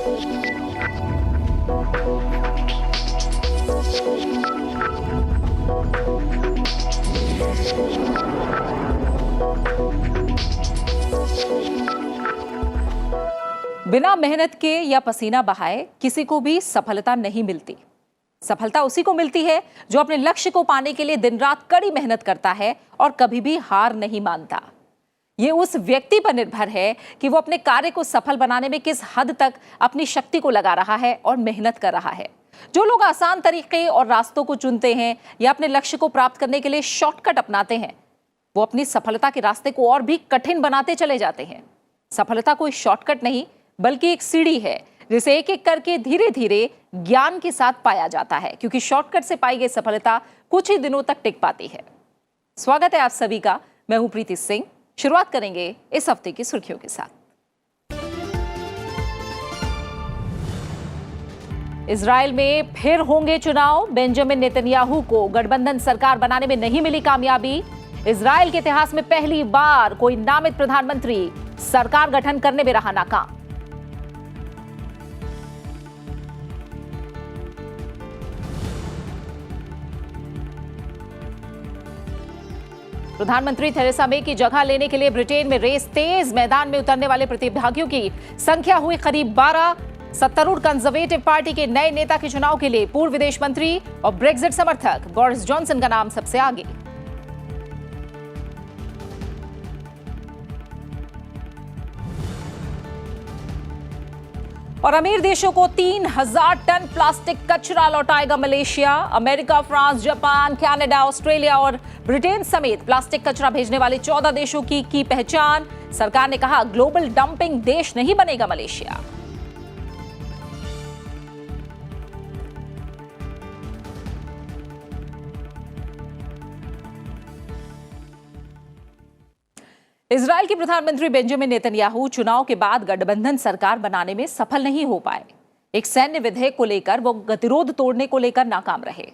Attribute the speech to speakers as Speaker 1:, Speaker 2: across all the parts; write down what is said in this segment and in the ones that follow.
Speaker 1: बिना मेहनत के या पसीना बहाए किसी को भी सफलता नहीं मिलती। सफलता उसी को मिलती है जो अपने लक्ष्य को पाने के लिए दिन रात कड़ी मेहनत करता है और कभी भी हार नहीं मानता। ये उस व्यक्ति पर निर्भर है कि वो अपने कार्य को सफल बनाने में किस हद तक अपनी शक्ति को लगा रहा है और मेहनत कर रहा है। जो लोग आसान तरीके और रास्तों को चुनते हैं या अपने लक्ष्य को प्राप्त करने के लिए शॉर्टकट अपनाते हैं, वो अपनी सफलता के रास्ते को और भी कठिन बनाते चले जाते हैं। सफलता कोई शॉर्टकट नहीं बल्कि एक सीढ़ी है जिसे एक एक करके धीरे धीरे ज्ञान के साथ पाया जाता है, क्योंकि शॉर्टकट से पाई गई सफलता कुछ ही दिनों तक टिक पाती है। स्वागत है आप सभी का, मैं हूं प्रीति सिंह। शुरुआत करेंगे इस हफ्ते की सुर्खियों के साथ। इजराइल में फिर होंगे चुनाव। बेंजामिन नेतन्याहू को गठबंधन सरकार बनाने में नहीं मिली कामयाबी। इजराइल के इतिहास में पहली बार कोई नामित प्रधानमंत्री सरकार गठन करने में रहा नाकाम। प्रधानमंत्री थेरेसा मे की जगह लेने के लिए ब्रिटेन में रेस तेज। मैदान में उतरने वाले प्रतिभागियों की संख्या हुई करीब 12। सत्तारूढ़ कंजर्वेटिव पार्टी के नए नेता के चुनाव के लिए पूर्व विदेश मंत्री और ब्रेक्जिट समर्थक बोरिस जॉनसन का नाम सबसे आगे। और अमीर देशों को 3000 टन प्लास्टिक कचरा लौटाएगा Malaysia. America, France, Japan, Canada, Australia और ब्रिटेन समेत प्लास्टिक कचरा भेजने वाले 14 देशों की पहचान। सरकार ने कहा ग्लोबल डंपिंग देश नहीं बनेगा मलेशिया। इजराइल के प्रधानमंत्री बेंजामिन नेतन्याहू चुनाव के बाद गठबंधन सरकार बनाने में सफल नहीं हो पाए। एक सैन्य विधेयक को लेकर वो गतिरोध तोड़ने को लेकर नाकाम रहे।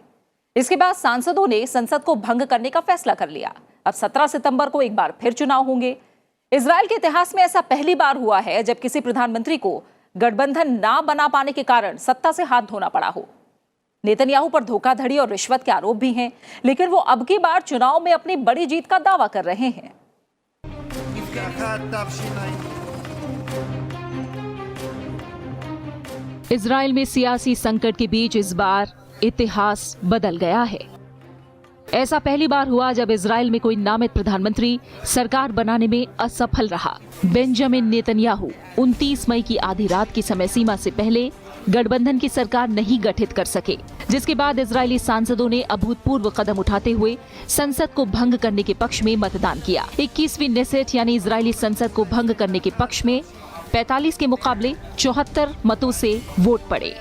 Speaker 1: इसके बाद सांसदों ने संसद को भंग करने का फैसला कर लिया। अब 17 सितंबर को एक बार फिर चुनाव होंगे। इजराइल के इतिहास में ऐसा पहली बार हुआ है जब किसी प्रधानमंत्री को गठबंधन ना बना पाने के कारण सत्ता से हाथ धोना पड़ा हो। नेतन्याहू पर धोखाधड़ी और रिश्वत के आरोप भी हैं, लेकिन वो अब की बार चुनाव में अपनी बड़ी जीत का दावा कर रहे हैं।
Speaker 2: इजराइल में सियासी संकट के बीच इस बार इतिहास बदल गया है। ऐसा पहली बार हुआ जब इजराइल में कोई नामित प्रधानमंत्री सरकार बनाने में असफल रहा। बेंजामिन नेतन्याहू 29 मई की आधी रात की समय सीमा से पहले गठबंधन की सरकार नहीं गठित कर सके, जिसके बाद इजरायली सांसदों ने अभूतपूर्व कदम उठाते हुए संसद को भंग करने के पक्ष में मतदान किया। 21वीं नेसेट यानी इजरायली संसद को भंग करने के पक्ष में 45 के मुकाबले 74 मतों से वोट पड़े।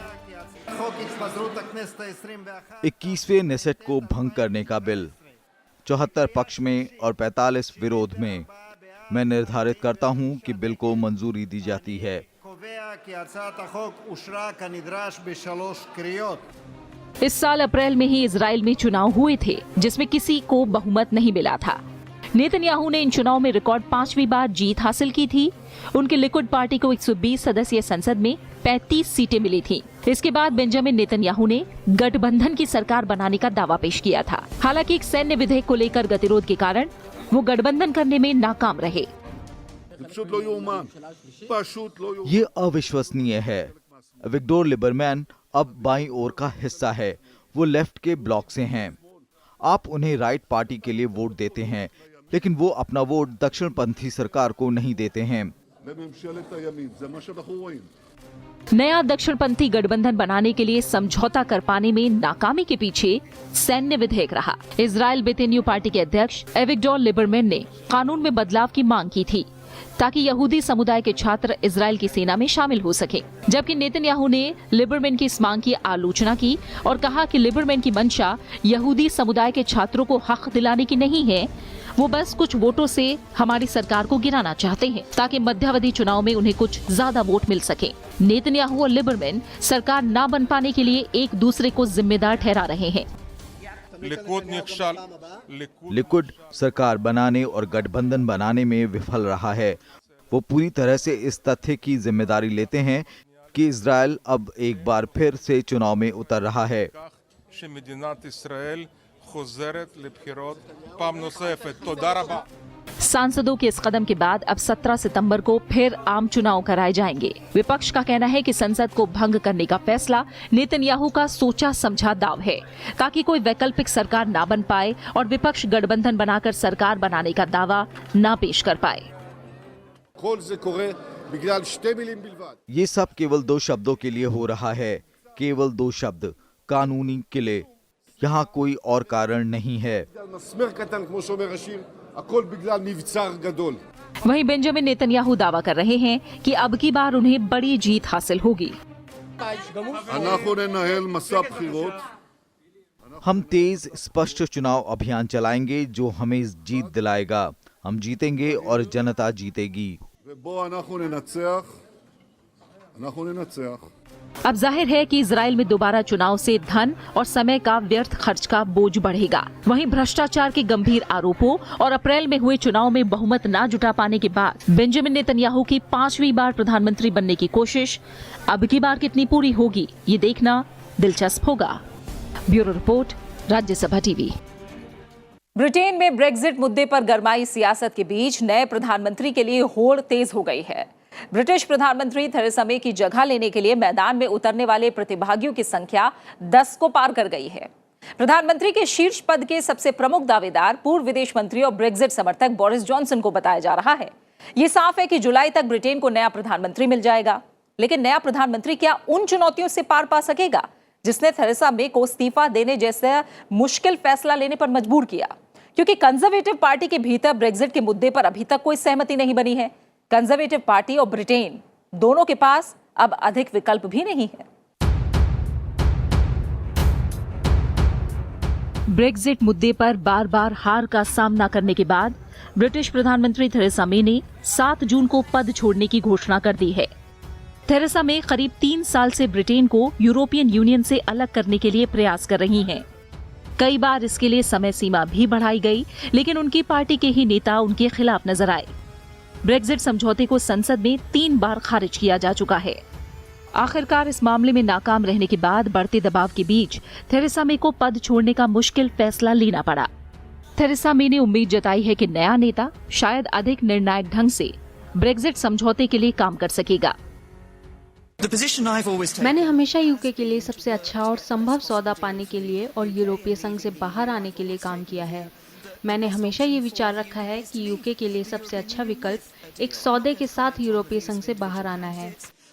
Speaker 3: 21वें नेसेट को भंग करने का बिल 74 पक्ष में और 45 विरोध में। मैं निर्धारित करता हूं कि बिल को मंजूरी दी जाती है।
Speaker 2: इस साल अप्रैल में ही इजराइल में चुनाव हुए थे जिसमें किसी को बहुमत नहीं मिला था। नेतन्याहू ने इन चुनाव में रिकॉर्ड 5वीं बार जीत हासिल की थी। उनकी लिकुड पार्टी को 120 सदस्यीय संसद में 35 सीटें मिली थी। इसके बाद बेंजामिन नेतन्याहू ने गठबंधन की सरकार बनाने का दावा पेश किया था। हालांकि एक सैन्य विधेयक को लेकर गतिरोध के कारण वो गठबंधन करने में नाकाम रहे।
Speaker 3: ये अविश्वसनीय है। विक्टोर लिबरमैन अब बाईं ओर का हिस्सा है। वो लेफ्ट के ब्लॉक से हैं। आप उन्हें राइट पार्टी के लिए वोट देते हैं, लेकिन वो अपना वोट दक्षिणपंथी सरकार को नहीं देते हैं।
Speaker 2: नया दक्षिणपंथी गठबंधन बनाने के लिए समझौता कर पाने में नाकामी के पीछे सैन्य विधेयक रहा। इजराइल बेतेन्यू पार्टी के अध्यक्ष एविगडोर लिबरमैन ने कानून में बदलाव की मांग की थी ताकि यहूदी समुदाय के छात्र इजराइल की सेना में शामिल हो सके, जबकि नेतन्याहू ने लिबरमैन की इस मांग की आलोचना की और कहा कि लिबरमैन की मंशा यहूदी समुदाय के छात्रों को हक दिलाने की नहीं है। वो बस कुछ वोटों से हमारी सरकार को गिराना चाहते हैं ताकि मध्यावधि चुनाव में उन्हें कुछ ज्यादा वोट मिल सके। नेतन्याहू और लिबरमैन सरकार न बन पाने के लिए एक दूसरे को जिम्मेदार ठहरा रहे हैं।
Speaker 3: लिकुड सरकार बनाने और गठबंधन बनाने में विफल रहा है। वो पूरी तरह से इस तथ्य की जिम्मेदारी लेते हैं कि इजराइल अब एक बार फिर से चुनाव में उतर रहा है।
Speaker 4: שמדינת ישראל חוזרת לבחירות פעם נוספת. תודה רבה.
Speaker 2: सांसदों के इस कदम के बाद अब 17 सितंबर को फिर आम चुनाव कराए जाएंगे। विपक्ष का कहना है कि संसद को भंग करने का फैसला नेतन्याहू का सोचा समझा दाव है, ताकि कोई वैकल्पिक सरकार ना बन पाए और विपक्ष गठबंधन बनाकर सरकार बनाने का दावा ना पेश कर पाए।
Speaker 5: כל זה קורה בגלל שתי מילים בלבד.
Speaker 3: ये सब केवल 2 शब्दों के लिए हो रहा है, केवल 2 शब्द, कानूनी किले। यहाँ कोई और कारण नहीं है।
Speaker 5: בגלל מסמר קטן כמו שאומר השיר, הכל בגלל מבצר גדול.
Speaker 2: वहीं बेंजामिन नेतन्याहू दावा कर रहे हैं कि अब की बार उन्हें बड़ी जीत हासिल होगी।
Speaker 5: אנחנו ננהל מסע בחירות.
Speaker 3: हम तेज स्पष्ट चुनाव अभियान चलाएंगे जो हमें जीत दिलाएगा। हम जीतेंगे और जनता जीतेगी।
Speaker 5: ובו אנחנו ננצח. אנחנו ननצח.
Speaker 2: अब जाहिर है कि इजराइल में दोबारा चुनाव से धन और समय का व्यर्थ खर्च का बोझ बढ़ेगा। वहीं भ्रष्टाचार के गंभीर आरोपों और अप्रैल में हुए चुनाव में बहुमत न जुटा पाने के बाद बेंजामिन नेतन्याहू की 5वीं बार प्रधानमंत्री बनने की कोशिश अब की बार कितनी पूरी होगी, ये देखना दिलचस्प होगा। Bureau report, Rajya Sabha TV.
Speaker 1: Britain में ब्रेक्जिट मुद्दे पर गरमाई सियासत के बीच नए प्रधानमंत्री के लिए होड़ तेज हो गई है। ब्रिटिश प्रधानमंत्री थेरेसा मे की जगह लेने के लिए मैदान में उतरने वाले प्रतिभागियों की संख्या 10 को पार कर गई है। प्रधानमंत्री के शीर्ष पद के सबसे प्रमुख दावेदार पूर्व विदेश मंत्री और ब्रेक्जिट समर्थक बोरिस जॉनसन को बताया जा रहा है। ये साफ है कि जुलाई तक ब्रिटेन को नया प्रधानमंत्री मिल जाएगा, लेकिन नया प्रधानमंत्री क्या उन चुनौतियों से पार पा सकेगा जिसने थेरेसा मे को इस्तीफा देने जैसा मुश्किल फैसला लेने पर मजबूर किया? क्योंकि कंजर्वेटिव पार्टी के भीतर ब्रेक्जिट के मुद्दे पर अभी तक कोई सहमति नहीं बनी है। कंजर्वेटिव पार्टी और ब्रिटेन दोनों के पास अब अधिक विकल्प भी नहीं है।
Speaker 2: ब्रेक्जिट मुद्दे पर बार बार हार का सामना करने के बाद ब्रिटिश प्रधानमंत्री थेरेसा मे ने 7 जून को पद छोड़ने की घोषणा कर दी है। थेरेसा मे करीब 3 साल से ब्रिटेन को यूरोपियन यूनियन से अलग करने के लिए प्रयास कर रही हैं। कई बार इसके लिए समय सीमा भी बढ़ाई गई, लेकिन उनकी पार्टी के ही नेता उनके खिलाफ नजर आए। ब्रेक्जिट समझौते को संसद में 3 बार खारिज किया जा चुका है। आखिरकार इस मामले में नाकाम रहने के बाद बढ़ते दबाव के बीच थेरेसा मे को पद छोड़ने का मुश्किल फैसला लेना पड़ा। थेरेसा मे ने उम्मीद जताई है कि नया नेता शायद अधिक निर्णायक ढंग से ब्रेक्जिट समझौते के लिए काम कर सकेगा।
Speaker 6: मैंने हमेशा यूके के लिए सबसे अच्छा और संभव सौदा पाने के लिए और यूरोपीय संघ से बाहर आने के लिए काम किया है। मैंने हमेशा ये विचार रखा है कि यूके के लिए सबसे अच्छा विकल्प एक सौदे के साथ यूरोपीय संघ से बाहर आना है।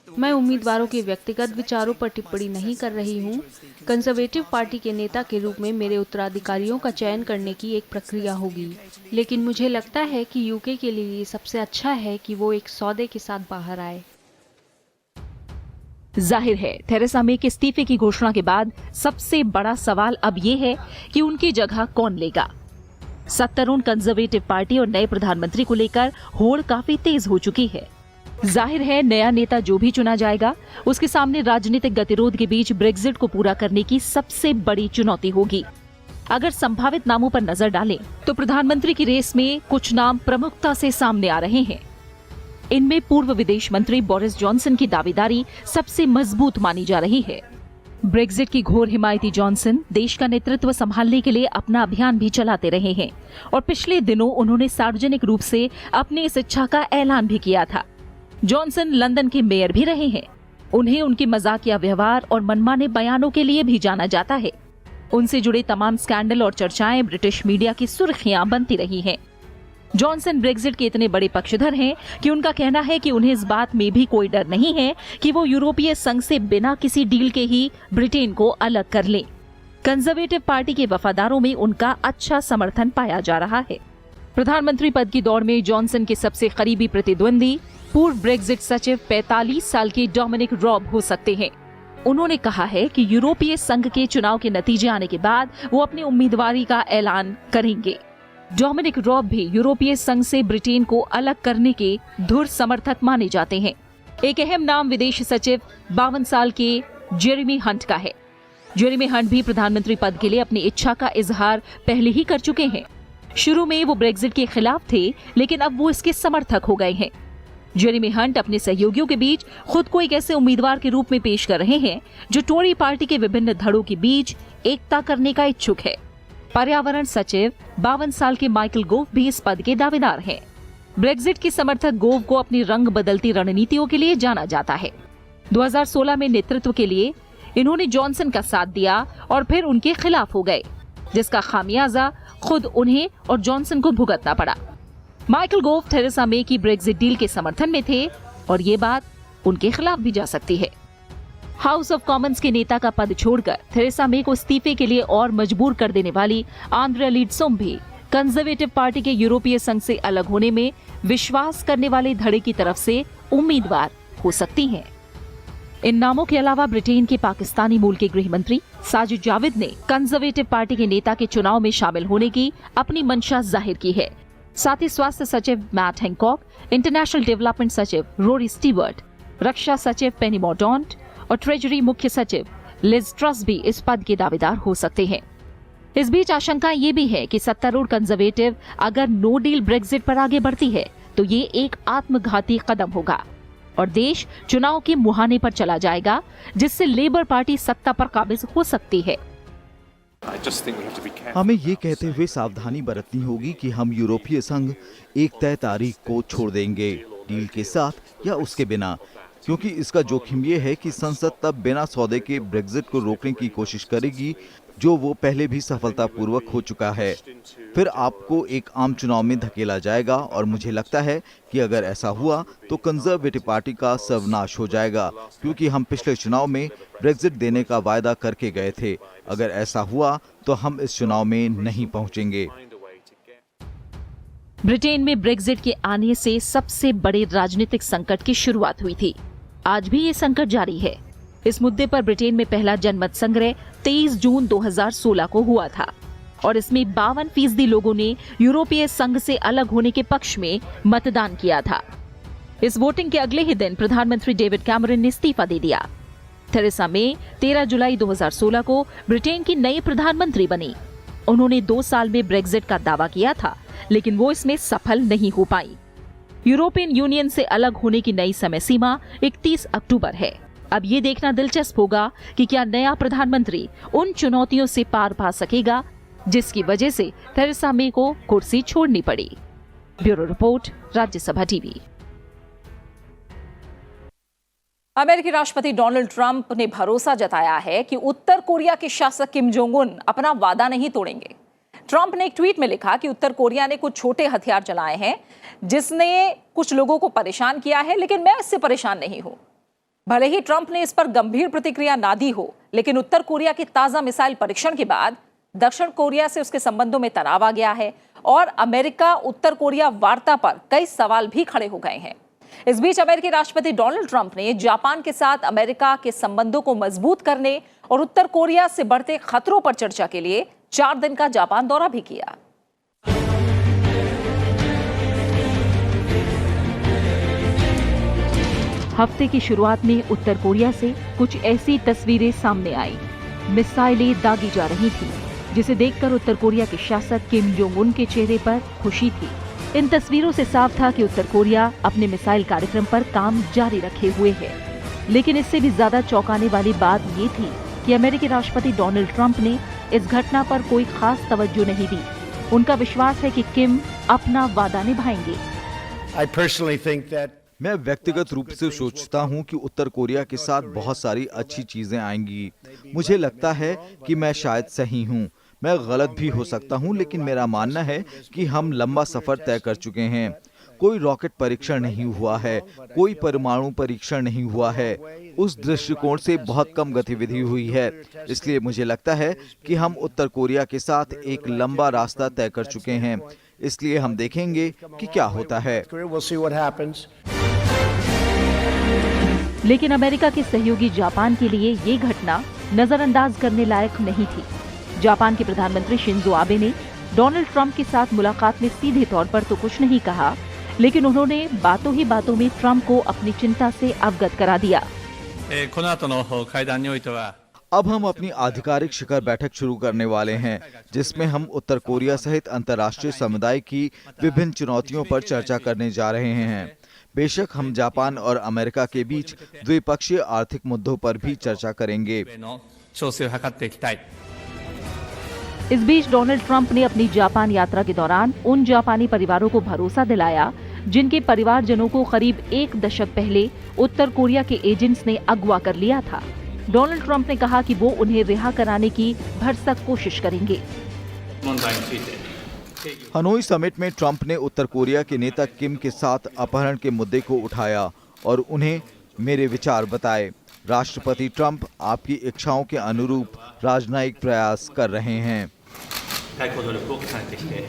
Speaker 6: मैं उम्मीदवारों के व्यक्तिगत विचारों पर टिप्पणी नहीं कर रही हूँ। कंजर्वेटिव पार्टी के नेता के रूप में मेरे उत्तराधिकारियों का चयन करने की एक प्रक्रिया होगी, लेकिन मुझे लगता है कि यूके के लिए सबसे अच्छा है कि वो एक सौदे के साथ बाहर आए।
Speaker 2: जाहिर है थेरेसा मे के इस्तीफे की घोषणा के बाद सबसे बड़ा सवाल अब ये है कि उनकी जगह कौन लेगा। सत्तारूढ़ कंजर्वेटिव पार्टी और नए प्रधानमंत्री को लेकर होड़ काफी तेज हो चुकी है। जाहिर है नया नेता जो भी चुना जाएगा उसके सामने राजनीतिक गतिरोध के बीच ब्रेक्जिट को पूरा करने की सबसे बड़ी चुनौती होगी। अगर संभावित नामों पर नजर डालें तो प्रधानमंत्री की रेस में कुछ नाम प्रमुखता से सामने आ रहे हैं। इनमें पूर्व विदेश मंत्री बोरिस जॉनसन की दावेदारी सबसे मजबूत मानी जा रही है। ब्रेक्जिट की घोर हिमायती जॉनसन देश का नेतृत्व संभालने के लिए अपना अभियान भी चलाते रहे हैं और पिछले दिनों उन्होंने सार्वजनिक रूप से अपनी इस इच्छा का ऐलान भी किया था। जॉनसन लंदन के मेयर भी रहे हैं। उन्हें उनके मजाकिया व्यवहार और मनमाने बयानों के लिए भी जाना जाता है। उनसे जुड़े तमाम स्कैंडल और चर्चाएं ब्रिटिश मीडिया की सुर्खियां बनती रही हैं। जॉनसन ब्रेक्जिट के इतने बड़े पक्षधर हैं कि उनका कहना है कि उन्हें इस बात में भी कोई डर नहीं है कि वो यूरोपीय संघ से बिना किसी डील के ही ब्रिटेन को अलग कर लें। कंजर्वेटिव पार्टी के वफादारों में उनका अच्छा समर्थन पाया जा रहा है। प्रधानमंत्री पद की दौड़ में जॉनसन के सबसे करीबी प्रतिद्वंदी पूर्व ब्रेक्जिट सचिव 45 साल के डोमिनिक रॉब हो सकते हैं। उन्होंने कहा है कि यूरोपीय संघ के चुनाव के नतीजे आने के बाद वो अपनी उम्मीदवारी का ऐलान करेंगे। डोमिनिक रॉब भी यूरोपीय संघ से ब्रिटेन को अलग करने के धुर समर्थक माने जाते हैं। एक अहम नाम विदेश सचिव 52 साल के जेरेमी हंट का है। जेरेमी हंट भी प्रधानमंत्री पद के लिए अपनी इच्छा का इजहार पहले ही कर चुके हैं। शुरू में वो ब्रेक्जिट के खिलाफ थे, लेकिन अब वो इसके समर्थक हो गए हैं। जेरेमी हंट अपने सहयोगियों के बीच खुद को एक ऐसे उम्मीदवार के रूप में पेश कर रहे हैं जो टोरी पार्टी के विभिन्न धड़ों के बीच एकता करने का इच्छुक है। पर्यावरण सचिव 52 साल के माइकल गोव भी इस पद के दावेदार हैं। ब्रेक्जिट की समर्थक गोव को अपनी रंग बदलती रणनीतियों के लिए जाना जाता है। 2016 में नेतृत्व के लिए इन्होंने जॉनसन का साथ दिया और फिर उनके खिलाफ हो गए, जिसका खामियाजा खुद उन्हें और जॉनसन को भुगतना पड़ा। माइकल गोव थेरेसा मे की ब्रेक्जिट डील के समर्थन में थे और ये बात उनके खिलाफ भी जा सकती है। हाउस ऑफ कॉमन्स के नेता का पद छोड़कर थेरेसा मे को इस्तीफे के लिए और मजबूर कर देने वाली आंद्रिया लीडसोम भी कंजर्वेटिव पार्टी के यूरोपीय संघ से अलग होने में विश्वास करने वाले धड़े की तरफ से उम्मीदवार हो सकती हैं। इन नामों के अलावा ब्रिटेन के पाकिस्तानी मूल के गृह मंत्री साजिद जाविद ने कंजर्वेटिव पार्टी के नेता के चुनाव में शामिल होने की अपनी मंशा जाहिर की है। साथ ही स्वास्थ्य सचिव मैट हैंकॉक, इंटरनेशनल डेवलपमेंट सचिव रोरी स्टीवर्ट, रक्षा सचिव पेनी मॉर्डॉन्ट और ट्रेजरी मुख्य सचिव लिज ट्रस भी इस पद के दावेदार हो सकते हैं। इस बीच आशंका ये भी है कि सत्तारूढ़ कंजर्वेटिव अगर नो डील ब्रेक्जिट पर आगे बढ़ती है तो ये एक आत्मघाती कदम होगा और देश चुनाव के मुहाने पर चला जाएगा, जिससे लेबर पार्टी सत्ता पर काबिज हो सकती है।
Speaker 3: हमें ये कहते हुए सावधानी बरतनी होगी कि हम यूरोपीय संघ एक तय तारीख को छोड़ देंगे, डील के साथ या उसके बिना, क्योंकि इसका जोखिम ये है कि संसद तब बिना सौदे के ब्रेक्जिट को रोकने की कोशिश करेगी, जो वो पहले भी सफलतापूर्वक हो चुका है। फिर आपको एक आम चुनाव में धकेला जाएगा और मुझे लगता है कि अगर ऐसा हुआ तो कंजर्वेटिव पार्टी का सर्वनाश हो जाएगा, क्योंकि हम पिछले चुनाव में ब्रेक्जिट देने का वायदा करके गए थे। अगर ऐसा हुआ तो हम इस चुनाव में नहीं पहुंचेंगे।
Speaker 2: ब्रिटेन में ब्रेक्जिट के आने से सबसे बड़े राजनीतिक संकट की शुरुआत हुई थी। आज भी ये संकट जारी है। इस मुद्दे पर ब्रिटेन में पहला जनमत संग्रह 23 जून 2016 को हुआ था और इसमें 52% लोगों ने यूरोपीय संघ से अलग होने के पक्ष में मतदान किया था। इस वोटिंग के अगले ही दिन प्रधानमंत्री डेविड कैमरन ने इस्तीफा दे दिया। थेरेसा मे 13 जुलाई 2016 को ब्रिटेन की नई प्रधानमंत्री बनी। उन्होंने 2 साल में ब्रेक्जिट का दावा किया था, लेकिन वो इसमें सफल नहीं हो पाई। यूरोपियन यूनियन से अलग होने की नई समय सीमा 31 अक्टूबर है। अब ये देखना दिलचस्प होगा कि क्या नया प्रधानमंत्री उन चुनौतियों से पार पा सकेगा जिसकी वजह से थेरेसा मे को कुर्सी छोड़नी पड़ी। Bureau report, Rajya Sabha TV.
Speaker 1: अमेरिकी राष्ट्रपति डोनाल्ड ट्रंप ने भरोसा जताया है कि उत्तर कोरिया के शासक किम जोंग उन अपना वादा नहीं तोड़ेंगे। ट्रंप ने एक ट्वीट में लिखा कि उत्तर कोरिया ने कुछ छोटे हथियार चलाए हैं जिसने कुछ लोगों को परेशान किया है, लेकिन मैं इससे परेशान नहीं हूं। भले ही ट्रंप ने इस पर गंभीर प्रतिक्रिया ना दी हो, लेकिन उत्तर कोरिया के ताजा मिसाइल परीक्षण के बाद दक्षिण कोरिया से उसके संबंधों में तनाव आ गया है और अमेरिका उत्तर कोरिया वार्ता पर कई सवाल भी खड़े हो गए हैं। इस बीच अमेरिकी राष्ट्रपति डोनाल्ड ट्रंप ने जापान के साथ अमेरिका के संबंधों को मजबूत करने और उत्तर कोरिया से बढ़ते खतरों पर चर्चा के लिए 4 दिन का जापान दौरा भी किया।
Speaker 2: हफ्ते की शुरुआत में उत्तर कोरिया से कुछ ऐसी तस्वीरें सामने आई। मिसाइलें दागी जा रही थी, जिसे देखकर उत्तर कोरिया के शासक किम जोंग उन के चेहरे पर खुशी थी। इन तस्वीरों से साफ था कि उत्तर कोरिया अपने मिसाइल कार्यक्रम पर काम जारी रखे हुए है। लेकिन इससे भी ज्यादा चौंकाने वाली बात ये थी कि अमेरिकी राष्ट्रपति डोनाल्ड ट्रंप ने इस घटना पर कोई खास तवज्जो नहीं दी। उनका विश्वास है कि किम अपना वादा निभाएंगे।
Speaker 3: मैं व्यक्तिगत रूप से सोचता हूं कि उत्तर कोरिया के साथ बहुत सारी अच्छी चीजें आएंगी। मुझे लगता है कि मैं शायद सही हूं, मैं गलत भी हो सकता हूं, लेकिन मेरा मानना है कि हम लंबा सफर तय कर चुके हैं। कोई रॉकेट परीक्षण नहीं हुआ है, कोई परमाणु परीक्षण नहीं हुआ है। उस दृष्टिकोण से बहुत कम गतिविधि हुई है। इसलिए मुझे लगता है कि हम उत्तर कोरिया के साथ एक लंबा रास्ता तय कर चुके हैं। इसलिए हम देखेंगे कि क्या होता है।
Speaker 2: लेकिन अमेरिका के सहयोगी जापान के लिए ये घटना नजरअंदाज करने लायक नहीं थी। जापान के प्रधानमंत्री शिंजो आबे ने डोनाल्ड ट्रंप के साथ मुलाकात में सीधे तौर पर तो कुछ नहीं कहा, लेकिन उन्होंने बातों ही बातों में ट्रंप को अपनी चिंता से अवगत करा दिया।
Speaker 3: अब हम अपनी आधिकारिक शिखर बैठक शुरू करने वाले हैं, जिसमें हम उत्तर कोरिया सहित अंतर्राष्ट्रीय समुदाय की विभिन्न चुनौतियों पर चर्चा करने जा रहे हैं। बेशक हम जापान और अमेरिका के बीच द्विपक्षीय आर्थिक मुद्दों पर भी चर्चा करेंगे।
Speaker 7: 調整を図っていきたい。
Speaker 2: इस बीच डोनाल्ड ट्रंप ने अपनी जापान यात्रा के दौरान उन जापानी परिवारों को भरोसा दिलाया जिनके परिवारजनों को करीब 1 दशक पहले उत्तर कोरिया के एजेंट्स ने अगवा कर लिया था। डोनाल्ड ट्रंप ने कहा कि वो उन्हें रिहा कराने की भरसक कोशिश करेंगे।
Speaker 7: 問題について
Speaker 3: हनोई समिट में ट्रंप ने उत्तर कोरिया के नेता किम के साथ अपहरण के मुद्दे को उठाया और उन्हें मेरे विचार बताए। राष्ट्रपति ट्रंप आपकी इच्छाओं के अनुरूप राजनयिक प्रयास कर रहे हैं।
Speaker 7: 外交努力を重ねてきて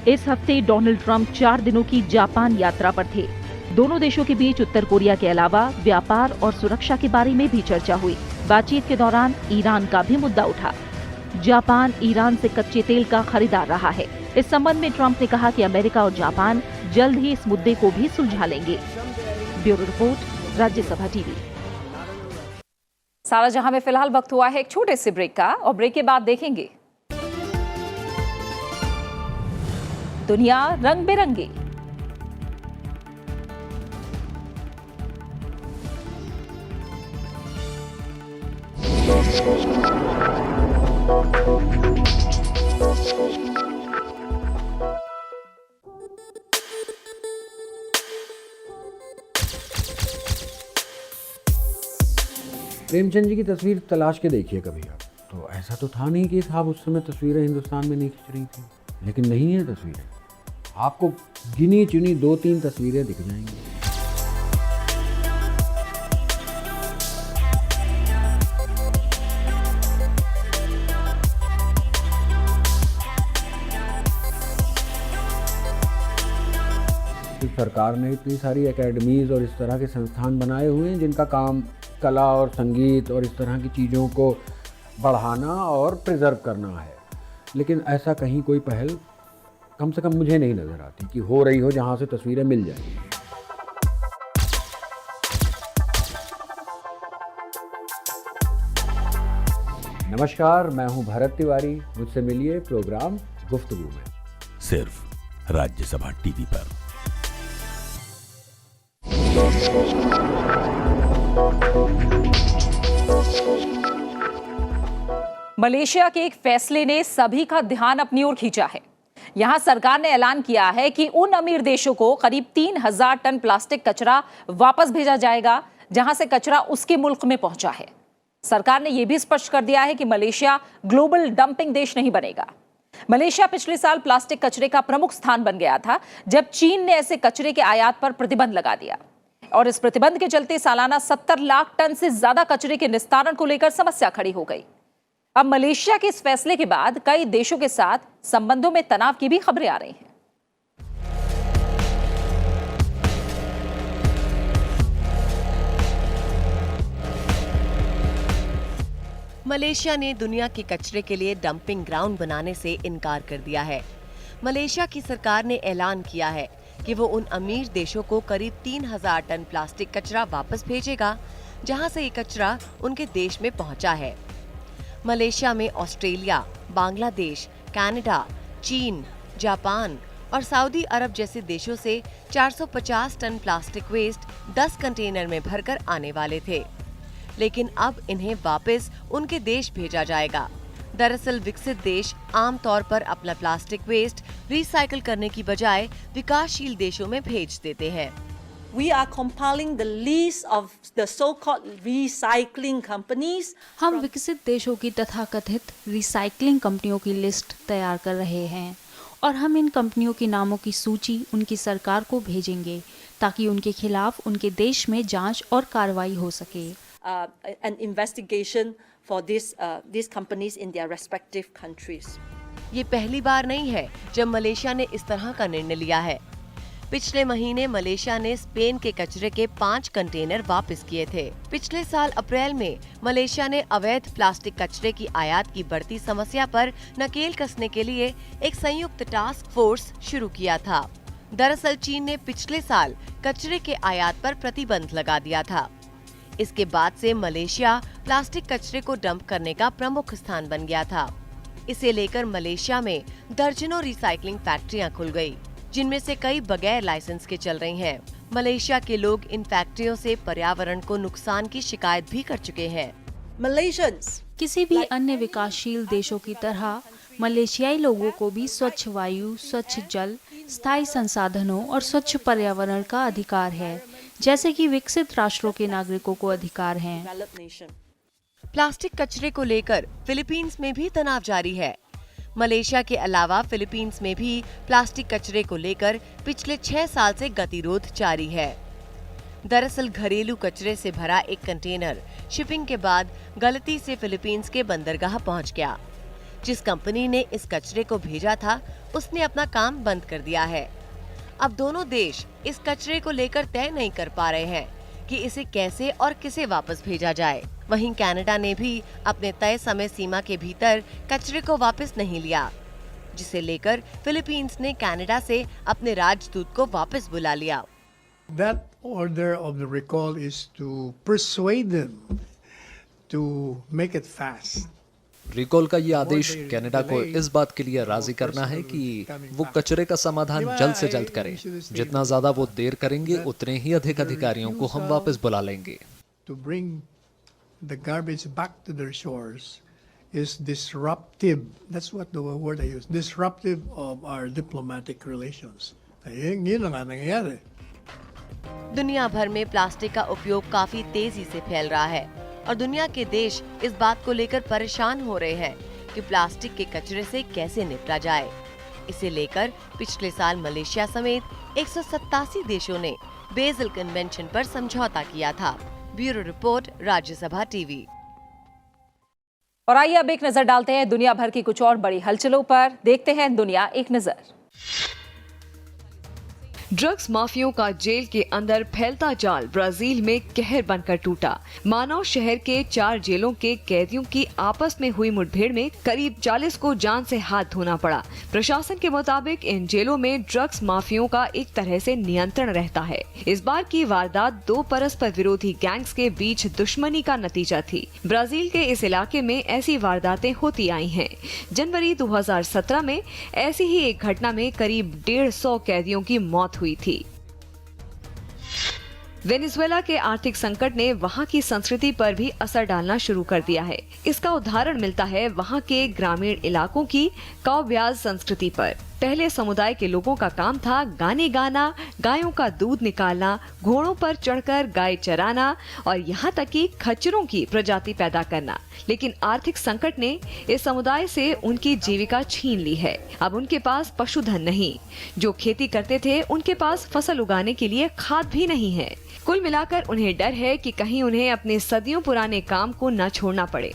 Speaker 2: इस हफ्ते डोनाल्ड ट्रंप 4 दिनों की जापान यात्रा पर थे। दोनों देशों के बीच उत्तर कोरिया के अलावा व्यापार और सुरक्षा के बारे में भी चर्चा हुई। बातचीत के दौरान ईरान का भी मुद्दा उठा। जापान ईरान से कच्चे तेल का खरीदार रहा है। इस संबंध में ट्रंप ने कहा कि अमेरिका और जापान जल्द ही इस मुद्दे को भी सुलझा लेंगे। Bureau report, Rajya Sabha TV.
Speaker 1: सारा जहां में फिलहाल वक्त हुआ है एक छोटे से ब्रेक का, और ब्रेक के बाद देखेंगे दुनिया रंग बिरंगी।
Speaker 8: प्रेमचंद जी की तस्वीर तलाश के देखिए कभी आप, तो ऐसा तो था नहीं कि साहब उस समय तस्वीरें हिंदुस्तान में नहीं खींच रही थी, लेकिन नहीं है तस्वीरें। आपको गिनी चुनी 2-3 तस्वीरें दिख जाएंगी। सरकार ने इतनी सारी एकेडमीज़ और इस तरह के संस्थान बनाए हुए हैं जिनका काम कला और संगीत और इस तरह की चीज़ों को बढ़ाना और प्रिजर्व करना है, लेकिन ऐसा कहीं कोई पहल कम से कम मुझे नहीं नज़र आती कि हो रही हो जहाँ से तस्वीरें मिल जाएंगी। नमस्कार, मैं हूँ भरत तिवारी। मुझसे मिलिए प्रोग्राम गुफ्तगू में,
Speaker 9: सिर्फ राज्यसभा टीवी पर।
Speaker 1: मलेशिया के एक फैसले ने सभी का ध्यान अपनी ओर खींचा है। यहां सरकार ने ऐलान किया है कि उन अमीर देशों को करीब 3000 टन प्लास्टिक कचरा वापस भेजा जाएगा जहां से कचरा उसके मुल्क में पहुंचा है। सरकार ने यह भी स्पष्ट कर दिया है कि मलेशिया ग्लोबल डंपिंग देश नहीं बनेगा। मलेशिया पिछले साल प्लास्टिक कचरे का प्रमुख स्थान बन गया था जब चीन ने ऐसे कचरे के आयात पर प्रतिबंध लगा दिया, और इस प्रतिबंध के चलते सालाना 70 लाख टन से ज्यादा कचरे के निस्तारण को लेकर समस्या खड़ी हो गई। अब मलेशिया के इस फैसले के बाद कई देशों के साथ संबंधों में तनाव की भी खबरें आ रही हैं।
Speaker 10: मलेशिया ने दुनिया के कचरे के लिए डंपिंग ग्राउंड बनाने से इनकार कर दिया है। मलेशिया की सरकार ने ऐलान किया है कि वो उन अमीर देशों को करीब 3000 टन प्लास्टिक कचरा वापस भेजेगा जहां से ये कचरा उनके देश में पहुंचा है। मलेशिया में ऑस्ट्रेलिया, बांग्लादेश, कनाडा, चीन, जापान और सऊदी अरब जैसे देशों से 450 टन प्लास्टिक वेस्ट 10 कंटेनर में भरकर आने वाले थे, लेकिन अब इन्हें वापस उनके देश भेजा जाएगा। दरअसल विकसित देश आमतौर पर अपना प्लास्टिक वेस्ट रिसाइकिल करने की बजाय विकासशील देशों में भेज देते हैं।
Speaker 11: We are compiling the list of the so-called recycling companies.
Speaker 6: हम विकसित देशों की तथाकथित रिसाइकलिंग कंपनियों की लिस्ट तैयार कर रहे हैं और हम इन कंपनियों के नामों की सूची उनकी सरकार को भेजेंगे ताकि उनके खिलाफ उनके देश में जांच और कार्रवाई हो सके।
Speaker 11: An investigation for these companies in their respective countries.
Speaker 10: ये पहली बार नहीं है जब मलेशिया ने इस तरह का निर्णय लिया है। पिछले महीने मलेशिया ने स्पेन के कचरे के 5 कंटेनर वापस किए थे। पिछले साल अप्रैल में मलेशिया ने अवैध प्लास्टिक कचरे की आयात की बढ़ती समस्या पर नकेल कसने के लिए एक संयुक्त टास्क फोर्स शुरू किया था। दरअसल चीन ने पिछले साल कचरे के आयात पर प्रतिबंध लगा दिया था। इसके बाद से मलेशिया प्लास्टिक कचरे को डंप करने का प्रमुख स्थान बन गया था। इसे लेकर मलेशिया में दर्जनों रिसाइकलिंग फैक्ट्रियां खुल गई, जिनमें से कई बगैर लाइसेंस के चल रही हैं। मलेशिया के लोग इन फैक्ट्रियों से पर्यावरण को नुकसान की शिकायत भी कर चुके हैं।
Speaker 11: Malaysians,
Speaker 6: किसी भी अन्य विकासशील देशों की तरह मलेशियाई लोगों को भी स्वच्छ वायु, स्वच्छ जल, स्थायी संसाधनों और स्वच्छ पर्यावरण का अधिकार है, जैसे कि विकसित राष्ट्रों के नागरिकों को अधिकार हैं।
Speaker 11: developed nation.
Speaker 10: प्लास्टिक कचरे को लेकर फिलीपींस में भी तनाव जारी है। मलेशिया के अलावा फिलीपींस में भी प्लास्टिक कचरे को लेकर पिछले 6 साल से गतिरोध जारी है। दरअसल घरेलू कचरे से भरा एक कंटेनर शिपिंग के बाद गलती से फिलीपींस के बंदरगाह पहुंच गया। जिस कंपनी ने इस कचरे को भेजा था, उसने अपना काम बंद कर दिया है। अब दोनों देश इस कचरे को लेकर तय नहीं कर पा रहे हैं कि इसे कैसे और किसे वापस भेजा जाए। वहीं कनाडा ने भी अपने तय समय सीमा के भीतर कचरे को वापस नहीं लिया, जिसे लेकर फिलीपींस ने कनाडा से अपने राजदूत को वापस बुला लिया।
Speaker 12: That order of the recall is to persuade them to make it fast.
Speaker 13: Recall का ये आदेश कनाडा को इस बात के लिए राजी करना है कि वो कचरे का समाधान जल्द से जल्द करें। जितना ज्यादा वो देर करेंगे, उतने ही अधिक अधिकारियों को हम वापस बुला लेंगे।
Speaker 12: To bring the garbage back to their shores is disruptive. That's what the word I use. Disruptive of our diplomatic relations. Yun ang nangyayari.
Speaker 10: दुनिया भर में प्लास्टिक का उपयोग काफी तेजी से फैल रहा है और दुनिया के देश इस बात को लेकर परेशान हो रहे हैं कि प्लास्टिक के कचरे से कैसे निपटा जाए। इसे लेकर पिछले साल मलेशिया समेत 187 देशों ने बेसल कन्वेंशन पर समझौता किया था। Bureau report, Rajya Sabha TV.
Speaker 1: और आइए अब एक नजर डालते हैं दुनिया भर की कुछ और बड़ी हलचलों पर। देखते हैं दुनिया एक नजर।
Speaker 14: ड्रग्स माफियों का जेल के अंदर फैलता जाल ब्राजील में कहर बनकर टूटा। मानव शहर के 4 जेलों के कैदियों की आपस में हुई मुठभेड़ में करीब 40 को जान से हाथ धोना पड़ा। प्रशासन के मुताबिक इन जेलों में ड्रग्स माफियों का एक तरह से नियंत्रण रहता है। इस बार की वारदात 2 परस्पर विरोधी गैंग्स के बीच दुश्मनी का नतीजा थी। ब्राजील के इस इलाके में ऐसी वारदातें होती आई हैं। जनवरी 2017 में ऐसी ही एक घटना में करीब 150 कैदियों की मौत हुई थी। वेनेजुएला के आर्थिक संकट ने वहां की संस्कृति पर भी असर डालना शुरू कर दिया है। इसका उदाहरण मिलता है वहां के ग्रामीण इलाकों की काव्याज संस्कृति पर। पहले समुदाय के लोगों का काम था गाने गाना, गायों का दूध निकालना, घोड़ों पर चढ़कर गाय चराना और यहाँ तक कि खच्चरों की प्रजाति पैदा करना। लेकिन आर्थिक संकट ने इस समुदाय से उनकी जीविका छीन ली है। अब उनके पास पशुधन नहीं, जो खेती करते थे उनके पास फसल उगाने के लिए खाद भी नहीं है। कुल मिलाकर उन्हें डर है कि कहीं उन्हें अपने सदियों पुराने काम को न छोड़ना पड़े।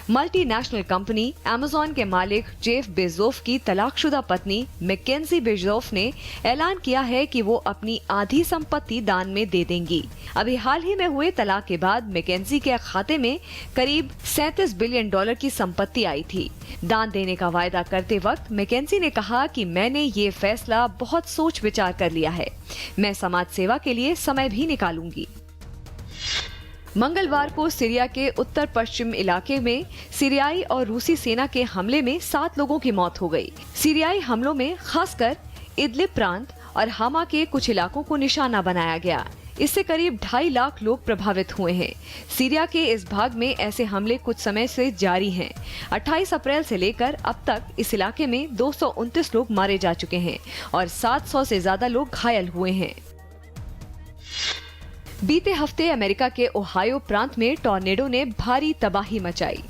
Speaker 14: मल्टीनेशनल कंपनी अमेज़न के मालिक जेफ बेजोफ की तलाकशुदा पत्नी मैकेंजी बेजोफ ने ऐलान किया है कि वो अपनी आधी संपत्ति दान में दे देंगी। अभी हाल ही में हुए तलाक के बाद मैकेंजी के खाते में करीब $37 बिलियन की संपत्ति आई थी। दान देने का वायदा करते वक्त मैकेंजी ने कहा कि मैंने ये फैसला बहुत सोच विचार कर लिया है। मैं समाज सेवा के लिए समय भी निकालूंगी। मंगलवार को सीरिया के उत्तर पश्चिम इलाके में सीरियाई और रूसी सेना के हमले में 7 लोगों की मौत हो गई। सीरियाई हमलों में खासकर इदलिब प्रांत और हामा के कुछ इलाकों को निशाना बनाया गया। इससे करीब 2.5 लाख लोग प्रभावित हुए हैं। सीरिया के इस भाग में ऐसे हमले कुछ समय से जारी हैं। 28 अप्रैल से लेकर अब तक इस इलाके में 229 लोग मारे जा चुके हैं और 700 से ज्यादा लोग घायल हुए हैं। बीते हफ्ते अमेरिका के ओहायो प्रांत में टॉर्नेडो ने भारी तबाही मचाई।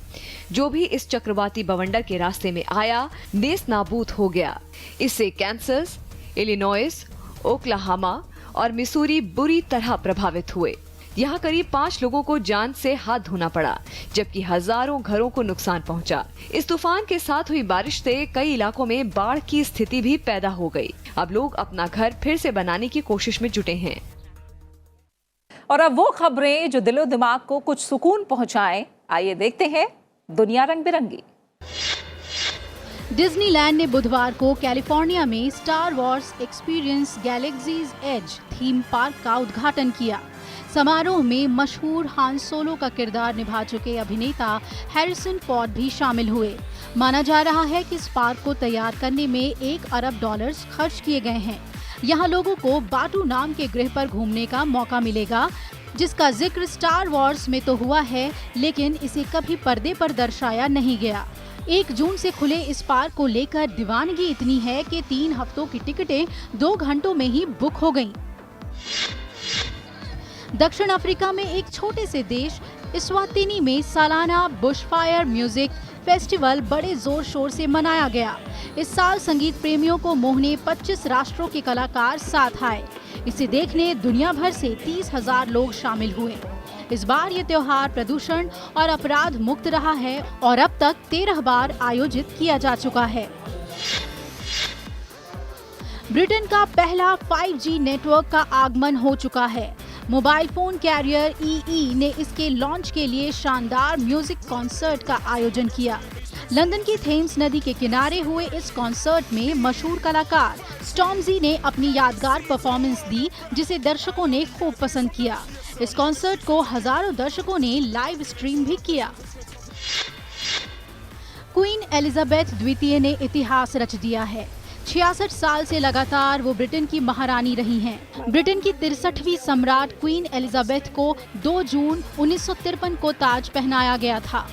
Speaker 14: जो भी इस चक्रवाती बवंडर के रास्ते में आया नेस्त नाबूद हो गया। इससे कैंसस, इलिनॉइस, ओक्लाहोमा और मिसूरी बुरी तरह प्रभावित हुए। यहाँ करीब 5 लोगों को जान से हाथ धोना पड़ा, जबकि हजारों घरों को नुकसान पहुंचा। इस तूफान के साथ हुई बारिश से कई इलाकों में बाढ़ की स्थिति भी पैदा हो गई। अब लोग अपना घर फिर से बनाने की कोशिश में जुटे हैं।
Speaker 1: और अब वो खबरें जो दिलो दिमाग को कुछ सुकून पहुंचाएं, आइए देखते हैं दुनिया रंग बिरंगी।
Speaker 15: डिज्नीलैंड ने बुधवार को कैलिफोर्निया में Star Wars experience Galaxy's Edge theme park का उद्घाटन किया। समारोह में मशहूर हान सोलो का किरदार निभा चुके अभिनेता हैरिसन फोर्ड भी शामिल हुए। माना जा रहा है कि इस पार्क को तैयार करने में $1 अरब खर्च किए गए हैं। यहाँ लोगों को बाटू नाम के गृह पर घूमने का मौका मिलेगा, जिसका जिक्र स्टार वॉर्स में तो हुआ है, लेकिन इसे कभी पर्दे पर दर्शाया नहीं गया। 1 जून से खुले इस पार्क को लेकर दीवानगी इतनी है कि 3 हफ्तों की टिकटें 2 घंटों में ही बुक हो गईं। दक्षिण अफ्रीका में एक छोटे से देश इस्वातिनी में सालाना बुशफायर म्यूजिक फेस्टिवल बड़े जोर शोर से मनाया गया। इस साल संगीत प्रेमियों को मोहने 25 राष्ट्रों के कलाकार साथ आए। इसे देखने दुनिया भर से 30,000 लोग शामिल हुए। इस बार ये त्योहार प्रदूषण और अपराध मुक्त रहा है और अब तक 13 बार आयोजित किया जा चुका है। ब्रिटेन का पहला 5G नेटवर्क का आगमन हो चुका है। मोबाइल फोन कैरियर EE ने इसके लॉन्च के लिए शानदार म्यूजिक कॉन्सर्ट का आयोजन किया। लंदन की थेम्स नदी के किनारे हुए इस कॉन्सर्ट में मशहूर कलाकार स्टॉर्मजी ने अपनी यादगार परफॉर्मेंस दी, जिसे दर्शकों ने खूब पसंद किया। इस कॉन्सर्ट को हजारों दर्शकों ने लाइव स्ट्रीम भी किया। क्वीन एलिजाबेथ द्वितीय ने इतिहास रच दिया है। 66 साल से लगातार वो ब्रिटेन की महारानी रही हैं। ब्रिटेन की 63वीं सम्राट क्वीन एलिजाबेथ को 2 जून 1953 को ताज पहनाया गया था,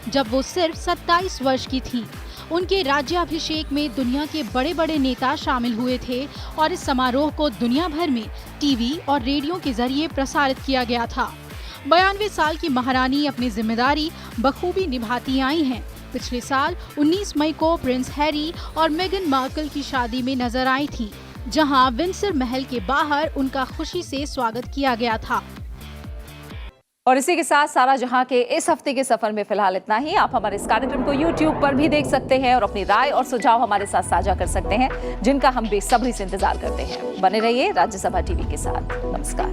Speaker 15: जब वो सिर्फ 27 वर्ष की थी। उनके राज्याभिषेक में दुनिया के बड़े बड़े नेता शामिल हुए थे और इस समारोह को दुनिया भर में टीवी और रेडियो के जरिए प्रसारित किया गया था। 92 साल की महारानी अपनी जिम्मेदारी बखूबी निभाती आई हैं। पिछले साल 19 मई को प्रिंस हैरी और मेगन मार्कल की शादी में नजर आई थी, जहां विंडसर महल के बाहर उनका खुशी से स्वागत किया गया था।
Speaker 1: और इसी के साथ सारा जहां के इस हफ्ते के सफर में फिलहाल इतना ही। आप हमारे इस कार्यक्रम को YouTube पर भी देख सकते हैं और अपनी राय और सुझाव हमारे साथ साझा कर सकते हैं, जिनका हम बेसब्री से इंतजार करते हैं। बने रहिए राज्यसभा टीवी के साथ। नमस्कार।